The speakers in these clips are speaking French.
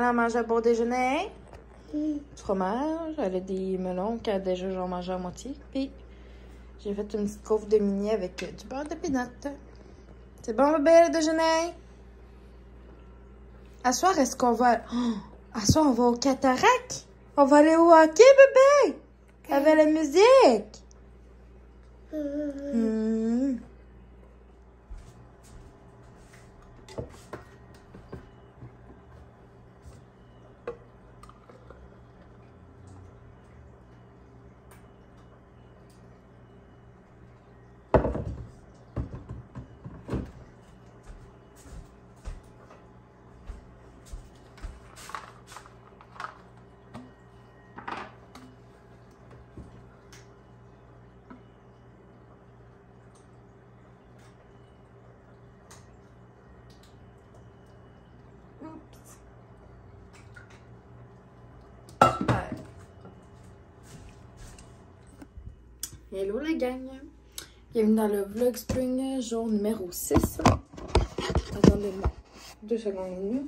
Elle a mangé un bon déjeuner. Du fromage. Elle a des melons qu'elle a déjà genre mangé à moitié. Puis j'ai fait une petite gaufre de mini avec du beurre de peanut. C'est bon, bébé, le déjeuner? À soir, est-ce qu'on va... Oh, à soir, on va au Cataract? On va aller au hockey, bébé? Avec la musique? Hello la gang! Bienvenue dans le vlog spring jour numéro 6. Attendez-moi 2 secondes et demie.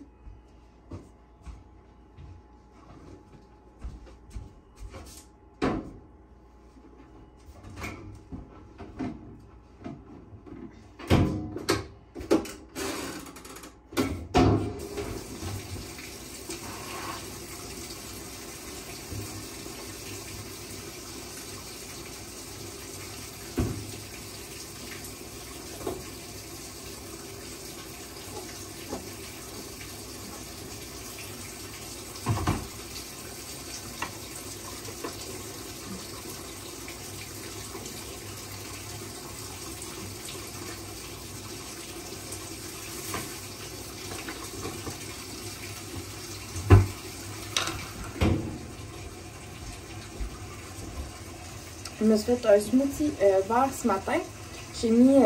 Je me suis fait un smoothie vert ce matin. J'ai mis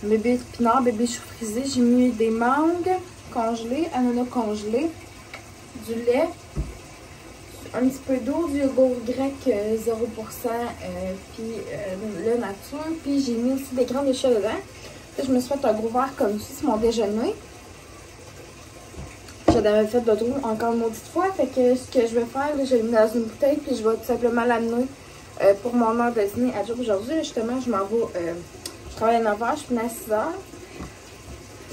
bébé épinard, bébé chou frisé. J'ai mis des mangues congelées, ananas congelés, du lait, un petit peu d'eau, du yogourt grec 0%, puis le nature. Puis j'ai mis aussi des graines de chia dedans. Puis je me suis fait un gros verre comme ça, c'est mon déjeuner. J'avais fait de l'eau encore une maudite fois. Fait que ce que je vais faire, là, je l'ai mis dans une bouteille. Puis je vais tout simplement l'amener pour mon heure de dîner à jour aujourd'hui. Justement, je m'en vais. Je travaille à 9h, je finis à 6h.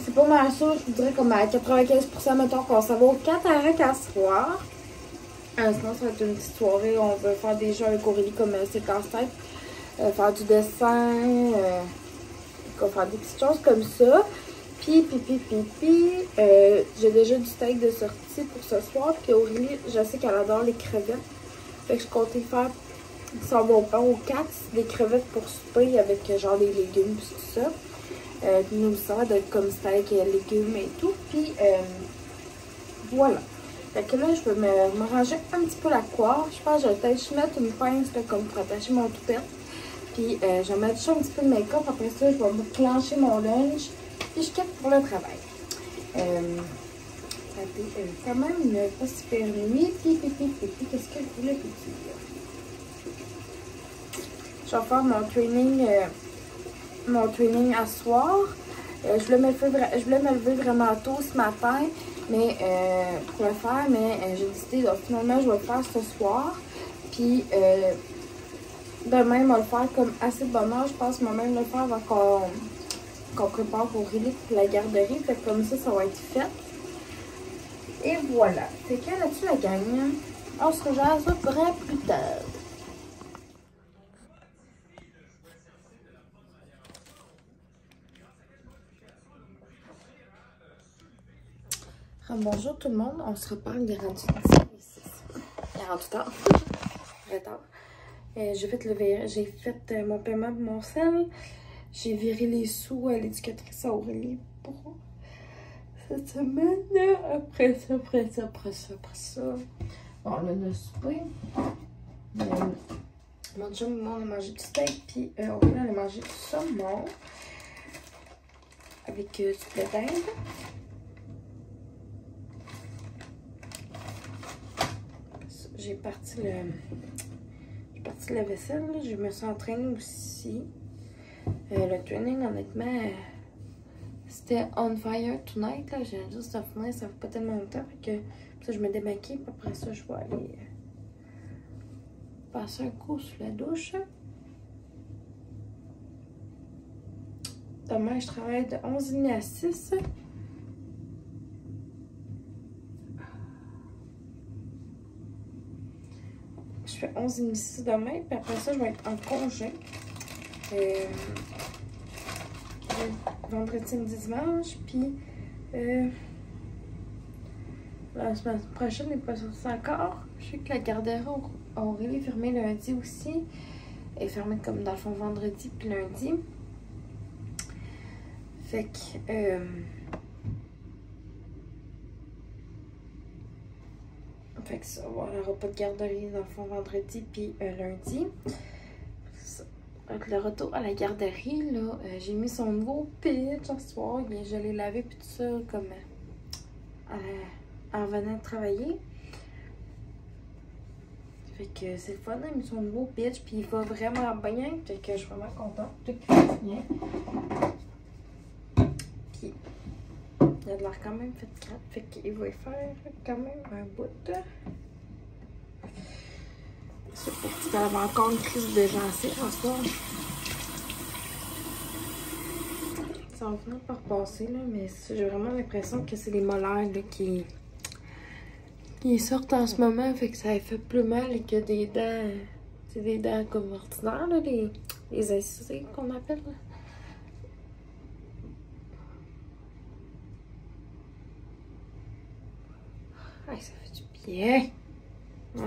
C'est pas mal sûr, je vous dirais comme à 95%, mettons qu'on s'en va au Cataract à soir. Sinon, ça va être une petite soirée. On va faire des jeux avec Aurélie comme c'est casse-tête. Faire du dessin. On va faire des petites choses comme ça. Puis, j'ai déjà du steak de sortie pour ce soir. Puis Aurélie, je sais qu'elle adore les crevettes. Fait que je comptais faire son bon pain aux 4, des crevettes pour souper avec genre des légumes puis tout ça. Nous, ça va être comme steak, légumes et tout. Puis, voilà. Fait que là, je vais me ranger un petit peu la coiffe. Je pense que je vais peut-être mettre une pince là, comme pour attacher mon toupette. Puis, je vais mettre un petit peu de make-up. Après ça, je vais me clencher mon lunch. Puis je quitte pour le travail. Ça fait quand même une pas super nuit. Puis, qu'est-ce que je voulais vous dire? Je vais faire mon training à soir. Je voulais me lever vraiment tôt ce matin mais, pour le faire, mais j'ai décidé, donc, finalement, je vais le faire ce soir. Puis, demain, je vais le faire comme assez de bonne heure. Je pense même le faire avant qu'on prépare pour Aurélie pour la garderie. Fait que comme ça va être fait. Et voilà. Fait que là-dessus, la gang, on se rejoint ça très plus tard. Bonjour tout le monde. On se reparle, il est rendu 48 heures. Très tard. J'ai fait mon paiement de mon sel. J'ai viré les sous à l'éducatrice à Aurélie pour cette semaine. Après ça. Bon, là, on a soupé. Mon chum et moi, on a mangé du steak. Puis Aurélie, elle a mangé du saumon. Avec du blé d'Inde. J'ai parti la vaisselle. Là. Je me suis entraînée aussi. Le training, honnêtement, c'était c'était On Fire Tonight. Là, j'ai juste de finir, ça fait pas tellement longtemps. Fait que ça, je me démaquille. Puis après ça, je vais aller passer un coup sous la douche. Demain, je travaille de 11h30 à 6. Je fais 11h30 6 demain. Puis après ça, je vais être en congé. Vendredi, samedi, dimanche. Puis la semaine prochaine n'est pas sortie encore. Je sais que la garderie Aurélie est fermée lundi aussi. Elle est fermée comme dans le fond vendredi puis lundi. Fait que ça, voilà, on n'aura pas de garderie dans le fond vendredi puis lundi. Avec le retour à la garderie, là, j'ai mis son nouveau pitch ce soir. Je l'ai lavé puis tout ça comme en venant de travailler. Fait que c'est le fun, il a mis son nouveau pitch puis il va vraiment bien. Fait que je suis vraiment contente. Tout est bien. Puis il a de l'air quand même fait crap. Fait qu'il va y faire quand même un bout de. C'est pour qu'il avait encore une crise de gencive en ce moment. Ça va finir par passer, là, mais j'ai vraiment l'impression que c'est les molaires là, qui sortent en ce moment, fait que ça fait plus mal que des dents. C'est des dents comme ordinaires, là, les incisés qu'on appelle. Là. Ah, ça fait du bien. Là.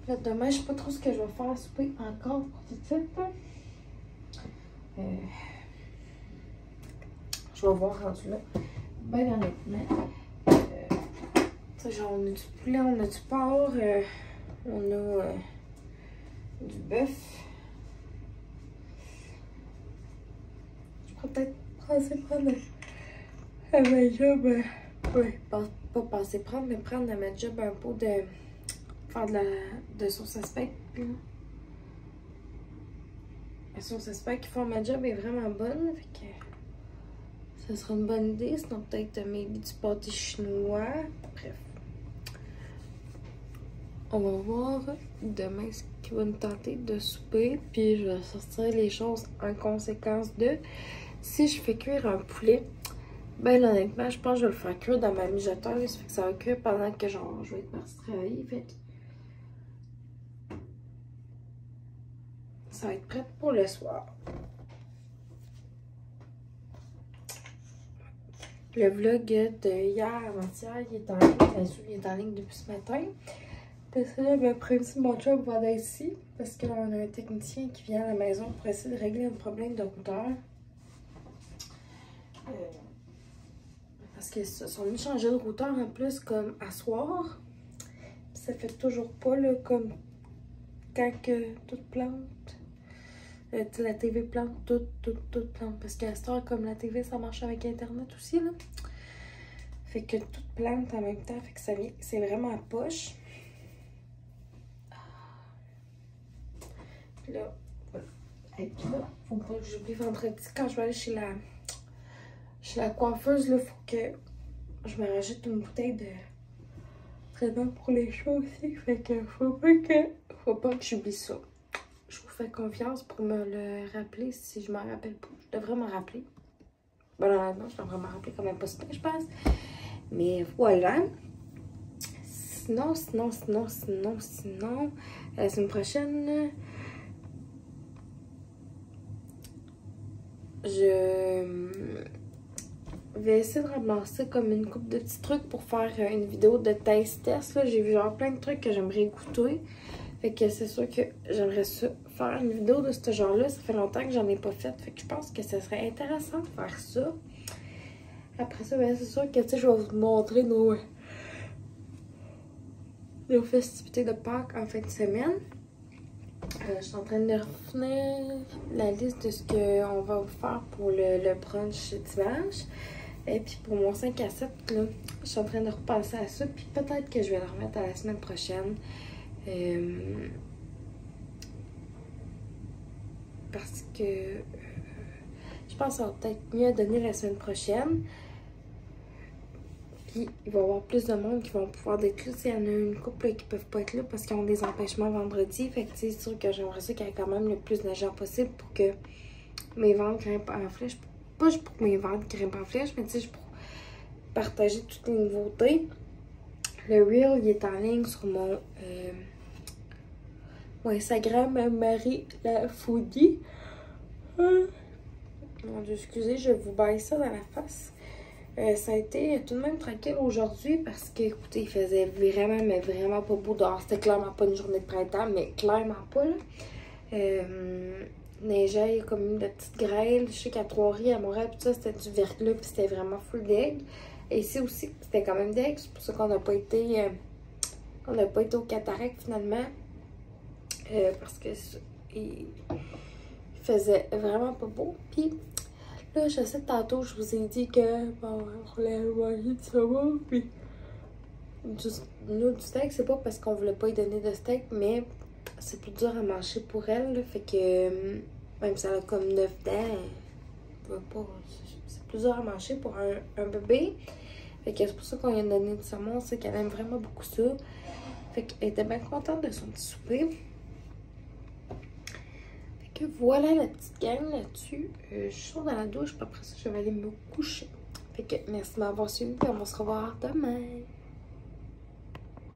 Là, demain, je sais pas trop ce que je vais faire à souper encore pour tout de suite. Je vais voir rendu là. Ben honnêtement. Genre, on a du poulet, on a du porc, on a du bœuf. Je pourrais peut-être passer prendre à ma job. Ouais, pas passer prendre, mais prendre à ma job un pot de. Faire de sauce à steak. La sauce à steak qui font ma job est vraiment bonne. Fait que ça sera une bonne idée. Sinon, peut-être maybe du pâté chinois. Bref. On va voir demain ce qui va nous tenter de souper. Puis je vais sortir les choses en conséquence de. Si je fais cuire un poulet, ben honnêtement, je pense que je vais le faire cuire dans ma mijoteuse. Ça fait que ça va cuire pendant que genre je vais être partie travailler. Fait que ça va être prêt pour le soir. Le vlog de hier avant-hier, il est en ligne. Bien sûr, il est en ligne depuis ce matin. Parce que là, après-midi, mon job va être ici. Parce que là, on a un technicien qui vient à la maison pour essayer de régler un problème de routeur. Parce qu'ils se sont mis changer de routeur en plus comme à soir. Puis ça fait toujours pas là, comme quand que tout plante. La TV plante, tout plante. Parce qu'à cette heure, comme la TV, ça marche avec Internet aussi, là. Fait que tout plante en même temps. Fait que ça vient, c'est vraiment à poche. Puis là, voilà. Et puis là, faut pas que j'oublie vendredi, quand je vais aller chez la coiffeuse, là, faut que je me rajoute une bouteille de traitement pour les cheveux aussi. Fait que faut pas que j'oublie ça. Je vous fais confiance pour me le rappeler si je m'en rappelle pas. Je devrais m'en rappeler. Bon, non, je devrais m'en rappeler quand même pas si je pense. Mais voilà. Sinon, la semaine prochaine, je vais essayer de ramasser comme une couple de petits trucs pour faire une vidéo de taste test. J'ai vu genre plein de trucs que j'aimerais goûter. Fait que c'est sûr que j'aimerais faire une vidéo de ce genre-là. Ça fait longtemps que j'en ai pas fait. Fait que je pense que ce serait intéressant de faire ça. Après ça, ben, c'est sûr que je vais vous montrer nos festivités de Pâques en fin de semaine. Je suis en train de refinir la liste de ce qu'on va faire pour le brunch dimanche. Et puis pour mon 5 à 7, là, je suis en train de repenser à ça. Puis peut-être que je vais le remettre à la semaine prochaine. Parce que je pense que ça va peut-être mieux donner la semaine prochaine. Puis il va y avoir plus de monde qui vont pouvoir être là. Il y en a une couple là, qui peuvent pas être là parce qu'ils ont des empêchements vendredi. Fait que c'est sûr que j'aimerais ça qu'il y ait quand même le plus de gens possible pour que mes ventes grimpent en flèche. Pas juste pour que mes ventes grimpent en flèche, mais tu sais, pour partager toutes les nouveautés. Le Reel, il est en ligne sur mon Instagram, Marie la Foodie. Mon Dieu, excusez, je vous baille ça dans la face. Ça a été tout de même tranquille aujourd'hui parce que, écoutez, il faisait vraiment, mais vraiment pas beau dehors. C'était clairement pas une journée de printemps, mais clairement pas, là. Neigeait comme une petite grêle. Je sais qu'à Trois-Rivières, à Montréal, tout ça, c'était du verglas, puis c'était vraiment full deg. Et ici aussi, c'était quand même deg. C'est pour ça qu'on n'a pas été... au Cataract, finalement. Parce que il faisait vraiment pas beau. Puis là, je sais, tantôt, je vous ai dit que bon, on voulait manger du saumon. Puis nous, du steak, c'est pas parce qu'on voulait pas lui donner de steak, mais c'est plus dur à manger pour elle. Là, fait que même si elle a comme 9 dents, c'est plus dur à manger pour un bébé. Fait que c'est pour ça qu'on lui a donné du saumon. C'est qu'elle aime vraiment beaucoup ça. Fait qu'elle était bien contente de son petit souper. Que voilà la petite gang là-dessus. Je sors dans la douche, puis après ça, je vais aller me coucher. Fait que merci de m'avoir suivi, puis on va se revoir demain.